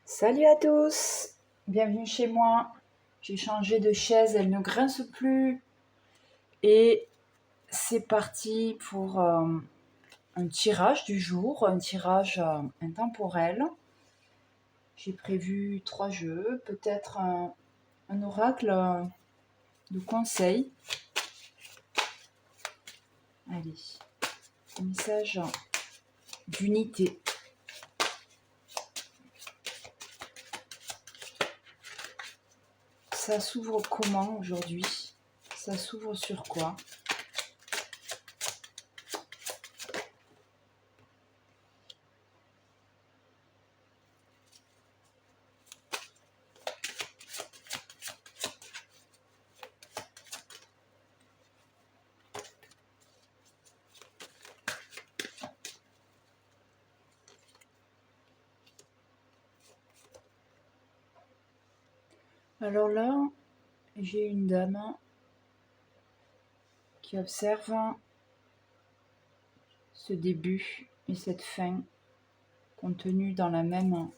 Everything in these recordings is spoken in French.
Salut à tous, bienvenue chez moi. J'ai changé de chaise, elle ne grince plus. Et c'est parti pour un tirage du jour, un tirage intemporel. J'ai prévu 3 jeux, peut-être un oracle de conseil. Allez, un message d'unité. Ça s'ouvre comment aujourd'hui? Ça s'ouvre sur quoi? Alors là, j'ai une dame qui observe ce début et cette fin contenus dans la même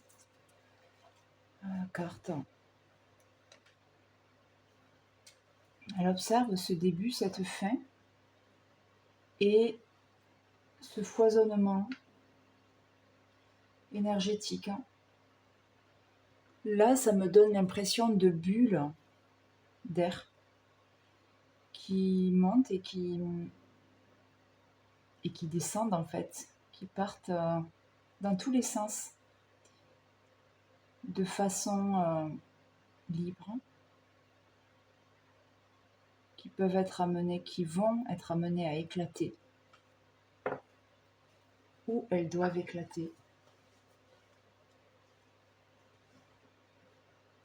carte. Elle observe ce début, cette fin et ce foisonnement énergétique. Là, ça me donne l'impression de bulles d'air qui montent et qui descendent en fait, qui partent dans tous les sens de façon libre, qui peuvent être amenées, qui vont être amenées à éclater, ou elles doivent éclater.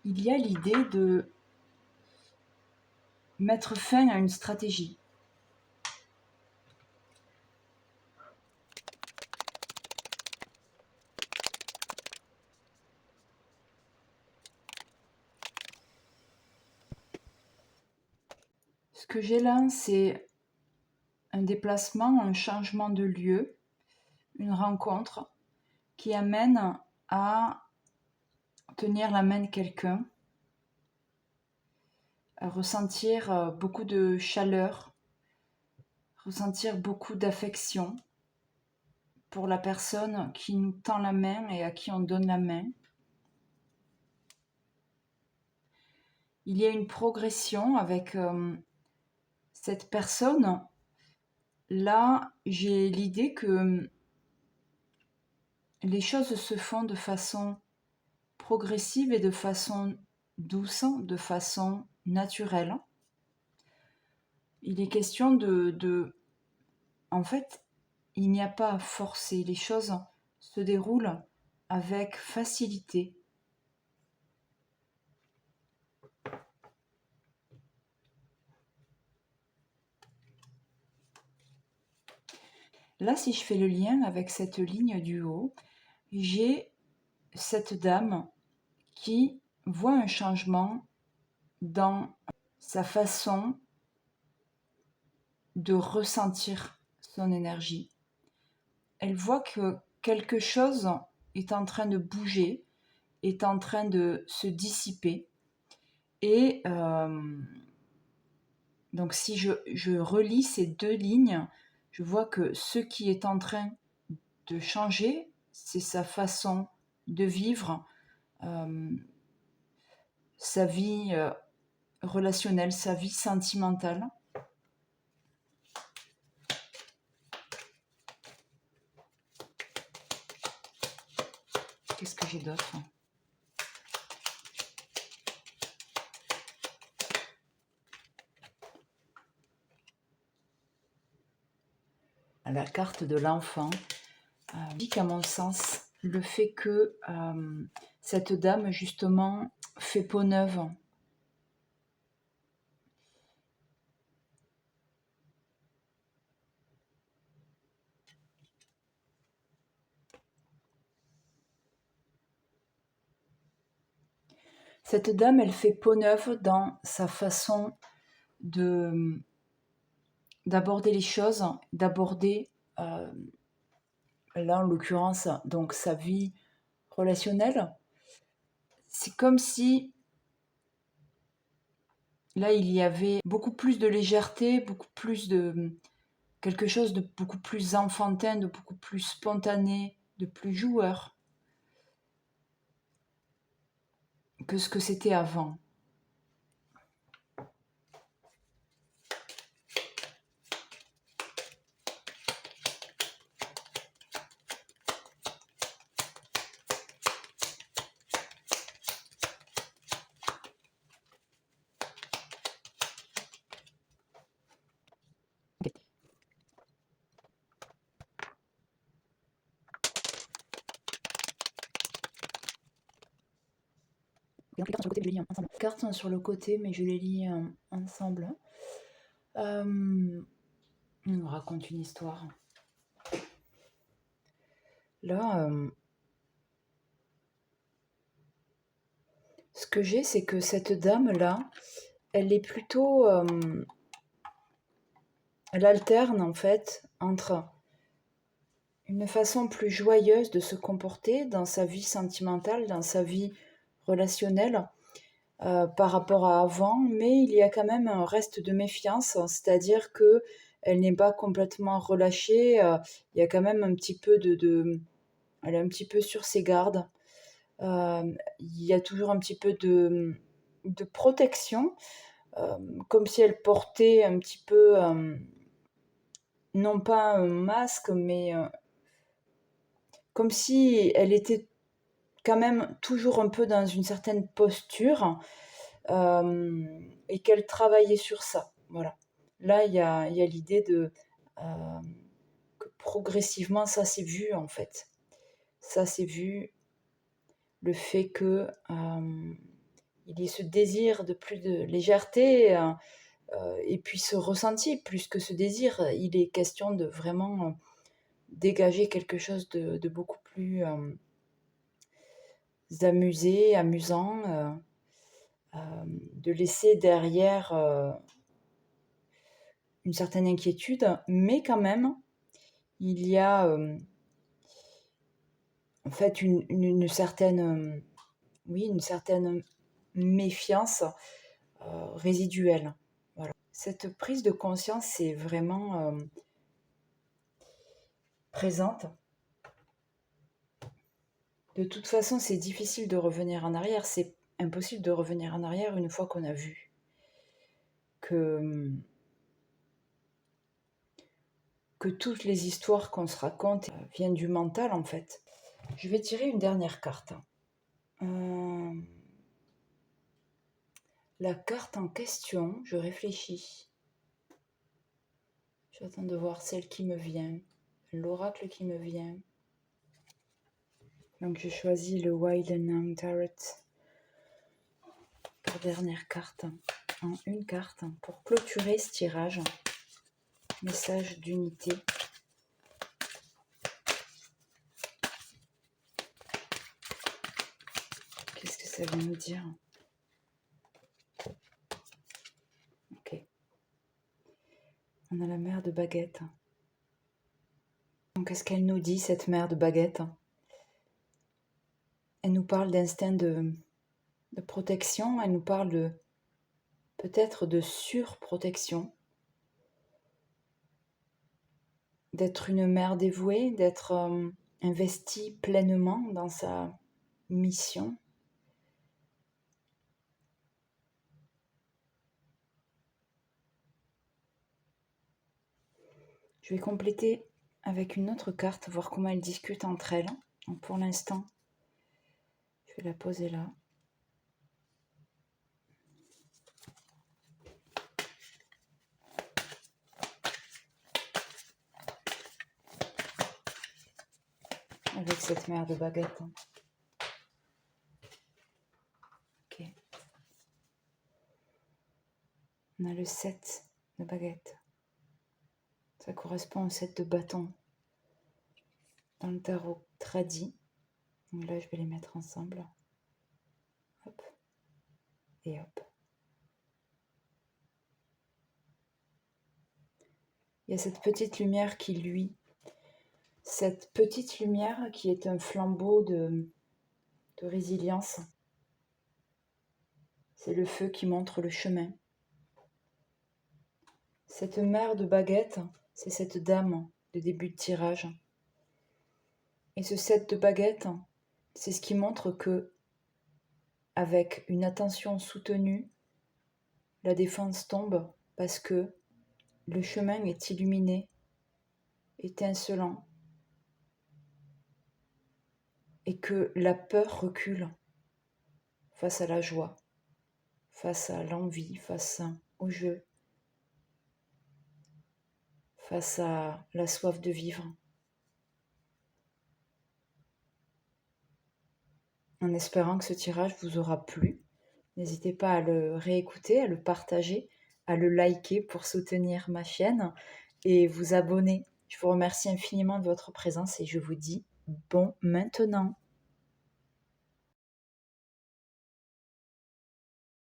Il y a l'idée de mettre fin à une stratégie. Ce que j'ai là, c'est un déplacement, un changement de lieu, une rencontre qui amène à tenir la main de quelqu'un, à ressentir beaucoup de chaleur, ressentir beaucoup d'affection pour la personne qui nous tend la main et à qui on donne la main. Il y a une progression avec cette personne. Là, j'ai l'idée que les choses se font de façon progressive et de façon douce, de façon naturelle. Il est question de... En fait, il n'y a pas à forcer. Les choses se déroulent avec facilité. Là, si je fais le lien avec cette ligne du haut, j'ai cette dame qui voit un changement dans sa façon de ressentir son énergie. Elle voit que quelque chose est en train de bouger, est en train de se dissiper. Et donc si je relis ces deux lignes, je vois que ce qui est en train de changer, c'est sa façon de vivre sa vie relationnelle, sa vie sentimentale. Qu'est-ce que j'ai d'autre ? La carte de l'enfant dit qu'à mon sens, le fait que cette dame justement fait peau neuve. Cette dame, elle fait peau neuve dans sa façon d'aborder les choses, d'aborder, là en l'occurrence, donc sa vie relationnelle, c'est comme si là il y avait beaucoup plus de légèreté, beaucoup plus de quelque chose de beaucoup plus enfantin, de beaucoup plus spontané, de plus joueur que ce que c'était avant. Et donc les cartes sur le côté, je les lis ensemble. Les cartes sont sur le côté, mais je les lis ensemble. On nous raconte une histoire. Là, ce que j'ai, c'est que cette dame-là, elle est plutôt... elle alterne en fait entre une façon plus joyeuse de se comporter dans sa vie sentimentale, dans sa vie relationnelle, par rapport à avant, mais il y a quand même un reste de méfiance, c'est-à-dire que elle n'est pas complètement relâchée, il y a quand même un petit peu elle est un petit peu sur ses gardes, il y a toujours un petit peu de protection, comme si elle portait un petit peu, non pas un masque, mais comme si elle était quand même toujours un peu dans une certaine posture, et qu'elle travaillait sur ça. Voilà. Là, il y a l'idée que progressivement, ça s'est vu en fait. Ça s'est vu, le fait que il y ait ce désir de plus de légèreté, et puis ce ressenti, plus que ce désir, il est question de vraiment dégager quelque chose de beaucoup plus amusant, de laisser derrière une certaine inquiétude, mais quand même, il y a en fait une certaine, oui, une certaine méfiance résiduelle. Voilà. Cette prise de conscience est vraiment présente. De toute façon, c'est difficile de revenir en arrière. C'est impossible de revenir en arrière une fois qu'on a vu que toutes les histoires qu'on se raconte viennent du mental en fait. Je vais tirer une dernière carte. La carte en question, je réfléchis. J'attends de voir celle qui me vient, l'oracle qui me vient. Donc j'ai choisi le Wildenham Tarot pour dernière carte, en une carte, pour clôturer ce tirage. Message d'unité. Qu'est-ce que ça veut nous dire? Ok. On a la mère de baguette. Donc qu'est-ce qu'elle nous dit, cette mère de baguette? Elle nous parle d'instinct de protection, elle nous parle peut-être de surprotection, d'être une mère dévouée, d'être investie pleinement dans sa mission. Je vais compléter avec une autre carte, voir comment elles discutent entre elles. Donc pour l'instant, je vais la poser là. Avec cette mère de baguette. Ok. On a le 7 de baguette. Ça correspond au 7 de bâton dans le tarot tradit. Donc là, je vais les mettre ensemble. Hop. Et hop. Il y a cette petite lumière qui luit. Cette petite lumière qui est un flambeau de résilience. C'est le feu qui montre le chemin. Cette mère de baguette, c'est cette dame de début de tirage. Et ce 7 de baguette, c'est ce qui montre que, avec une attention soutenue, la défense tombe parce que le chemin est illuminé, étincelant, et que la peur recule face à la joie, face à l'envie, face au jeu, face à la soif de vivre. En espérant que ce tirage vous aura plu, n'hésitez pas à le réécouter, à le partager, à le liker pour soutenir ma chaîne et vous abonner. Je vous remercie infiniment de votre présence et je vous dis bon maintenant.